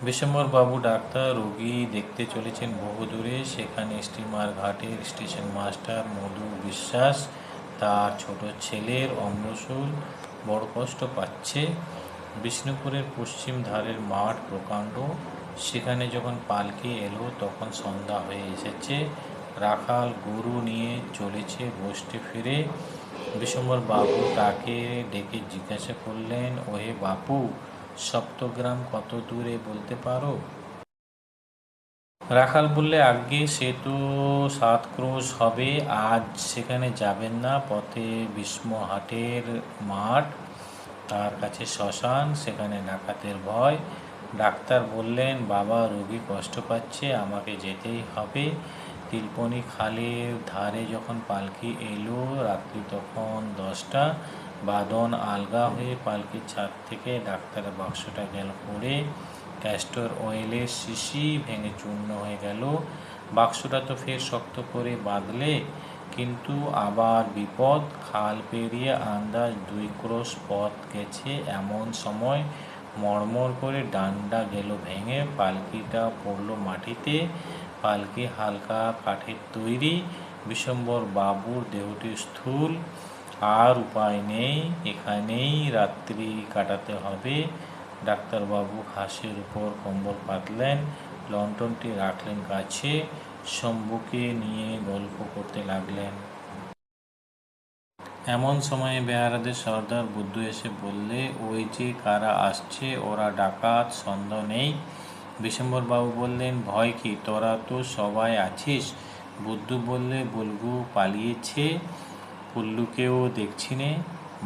বিশ্বম্বরবাবু doctor রোগী দেখতে চলেছেন বহু দূরে। সেখানে স্টিমার ঘাটের স্টেশন মাস্টার মধু বিশ্বাস তার ছোট ছেলের অম্লশূল বড় কষ্ট পাচ্ছে। বিষ্ণুপুরের পশ্চিম ধারের মাঠ প্রকাণ্ড। সেখানে যখন পালকি এলো তখন সন্ধ্যা হয়ে এসেছে। রাখাল গরু নিয়ে চলেছে গোষ্ঠী ফিরে। বিশ্বম্বরবাবু তাকে ডেকে জিজ্ঞাসা করলেন, ওহে বাপু, সপ্তগ্রাম কত দূরে বলতে পারো? রাখাল বললে, আজ্ঞে সে তো 7 ক্রোশ হবে। আজ সেখানে যাবেন না। পথে ভীষ্মহাটের মাঠ, তার কাছে শ্মশান, সেখানে ডাকাতের ভয়। ডাক্তার বললেন, বাবা, রোগী কষ্ট পাচ্ছে, আমাকে যেতেই হবে। তিলপনি খালের ধারে যখন পালকি এলো, রাত্রি তখন 10টা। বাদন আলগা হয়ে পালকির ছাদ থেকে ডাক্তারের বাক্সটা গেল পড়ে। ক্যাস্টর অয়েলের শিশি ভেঙে চূর্ণ হয়ে গেল। বাক্সটা তো ফের শক্ত করে বাঁধলে, কিন্তু আবার বিপদ। খাল পেরিয়ে আন্দাজ 2 ক্রোশ পথ গেছে, এমন সময় মড়মড় করে ডান্ডা গেল ভেঙে, পালকিটা পড়ল মাটিতে। পালকি হালকা কাঠের তৈরি। বিশ্বম্বর বাবুর দেহটি স্থূল। আর উপায় নেই, এখানেই রাত্রি কাটাতে হবে। ডাক্তারবাবু ঘাসের উপর কম্বল পাতলেন, লণ্ঠনটি রাখলেন কাছে, শম্ভুকে নিয়ে গল্প করতে লাগলেন। এমন সময়ে বেহারাদের সর্দার বুদ্ধু এসে বললে, ওই যে কারা আসছে, ওরা ডাকাত, সন্দেহ নেই। বিশ্বম্বরবাবু বললেন, ভয় কি, তোরা তো সবাই আছিস। বুদ্ধু বললে, বল্গু পালিয়েছে, পুল্লুকেও দেখছি নে।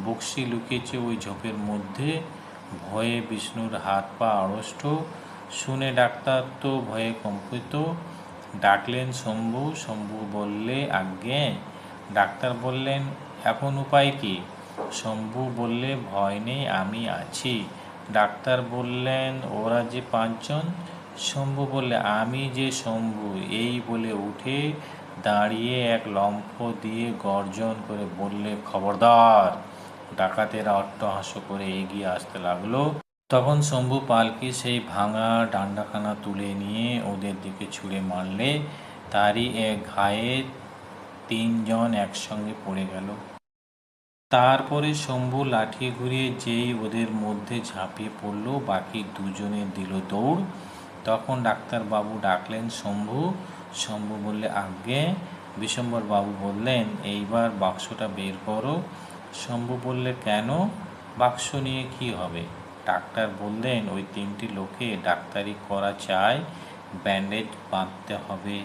বক্সি লুকিয়েছে ওই ঝোপের মধ্যে। ভয়ে বিষ্ণুর হাত পা আড়ষ্ট। শুনে ডাক্তার তো ভয়ে কম্পিত। ডাকলেন শম্ভু। শম্ভু বললে, আজ্ঞে। ডাক্তার বললেন, এখন উপায় কি? শম্ভু বললে, ভয় নেই, আমি আছি। ডাক্তার বললেন, ওরা যে 5 জন। শম্ভু বললে, আমি যে শম্ভু। এই বলে উঠে দাঁড়িয়ে এক লম্ফ দিয়ে গর্জন করে বললে, খবরদার। ডাকাতেরা অট্টহাস্য করে এগিয়ে আসতে লাগলো। তখন শম্ভু পালকি সেই ভাঙা ডান্ডাখানা তুলে নিয়ে ওদের দিকে ছুঁড়ে মারলে, তারই এক ঘায়ে 3 জন একসঙ্গে পড়ে গেল। তারপরে শম্ভু লাঠি ঘুরিয়ে যেই ওদের মধ্যে ঝাঁপিয়ে পড়ল, বাকি 2 জনের দিল দৌড়। তখন ডাক্তারবাবু ডাকলেন, শম্ভু। শম্ভু বললে, আজ্ঞে। বিশ্বম্বরবাবু বললেন, এইবার বাক্সটা বের করো। শম্ভু বললে, কেন? বাক্স নিয়ে কি হবে? ডাক্তার বললেন, ওই 3টি লোকে ডাক্তারি করা চায়, ব্যান্ডেজ বাঁধতে হবে।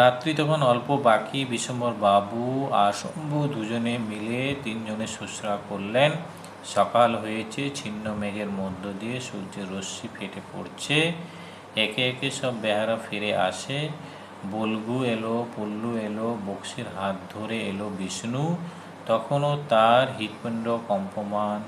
রাত্রি তখন অল্প বাকি। বিশ্বম্বরবাবু আর শম্ভু দুজনে মিলে 3 জনে শুশ্রূষা করলেন। সকাল হয়েছে, ছিন্ন মেঘের মধ্য দিয়ে সূর্যের রশ্মি ফেটে পড়ছে। একে একে সব বেহারা ফিরে আসে। বল্গু এলো, পুল্লু এলো, বক্সির হাত ধরে এলো বিষ্ণু, তখনও তার হৃৎপিণ্ড কম্পমান।